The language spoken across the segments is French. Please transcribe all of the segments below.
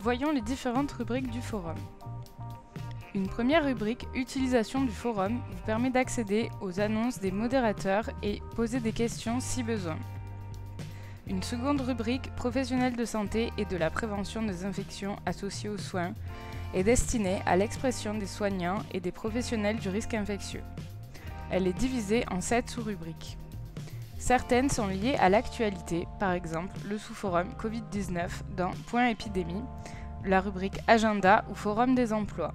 Voyons les différentes rubriques du forum. Une première rubrique, Utilisation du forum, vous permet d'accéder aux annonces des modérateurs et poser des questions si besoin. Une seconde rubrique, Professionnels de santé et de la prévention des infections associées aux soins, est destinée à l'expression des soignants et des professionnels du risque infectieux. Elle est divisée en 7 sous-rubriques. Certaines sont liées à l'actualité, par exemple le sous-forum Covid-19 dans Point épidémie, la rubrique Agenda ou Forum des emplois.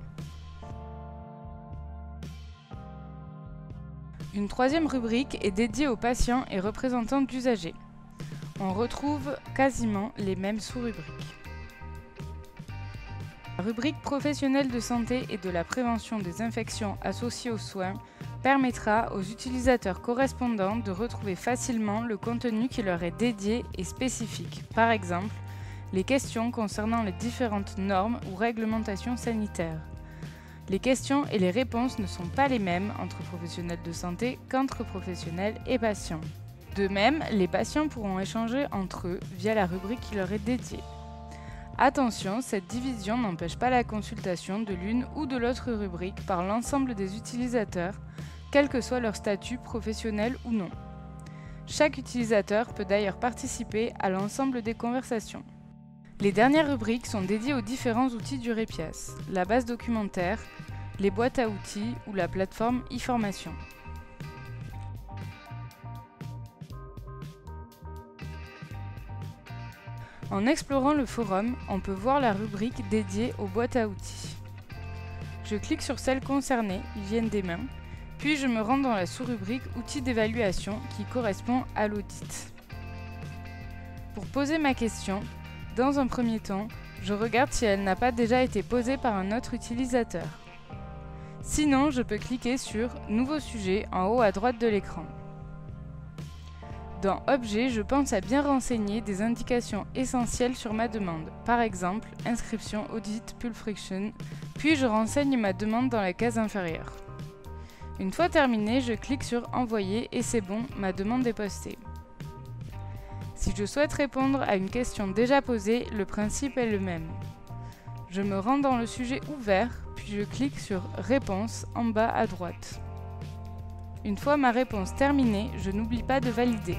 Une troisième rubrique est dédiée aux patients et représentants d'usagers. On retrouve quasiment les mêmes sous-rubriques. La rubrique Professionnels de santé et de la prévention des infections associées aux soins permettra aux utilisateurs correspondants de retrouver facilement le contenu qui leur est dédié et spécifique, par exemple les questions concernant les différentes normes ou réglementations sanitaires. Les questions et les réponses ne sont pas les mêmes entre professionnels de santé qu'entre professionnels et patients. De même, les patients pourront échanger entre eux via la rubrique qui leur est dédiée. Attention, cette division n'empêche pas la consultation de l'une ou de l'autre rubrique par l'ensemble des utilisateurs, quel que soit leur statut professionnel ou non. Chaque utilisateur peut d'ailleurs participer à l'ensemble des conversations. Les dernières rubriques sont dédiées aux différents outils du REPIAS, la base documentaire, les boîtes à outils ou la plateforme e-formation. En explorant le forum, on peut voir la rubrique dédiée aux boîtes à outils. Je clique sur celle concernée, Hygiène des mains, puis je me rends dans la sous-rubrique Outils d'évaluation qui correspond à l'audit. Pour poser ma question, dans un premier temps, je regarde si elle n'a pas déjà été posée par un autre utilisateur. Sinon, je peux cliquer sur « Nouveau sujet » en haut à droite de l'écran. Dans Objets, je pense à bien renseigner des indications essentielles sur ma demande, par exemple inscription, audit, Pulp Friction, puis je renseigne ma demande dans la case inférieure. Une fois terminé, je clique sur Envoyer et c'est bon, ma demande est postée. Si je souhaite répondre à une question déjà posée, le principe est le même. Je me rends dans le sujet ouvert, puis je clique sur Réponse en bas à droite. Une fois ma réponse terminée, je n'oublie pas de valider.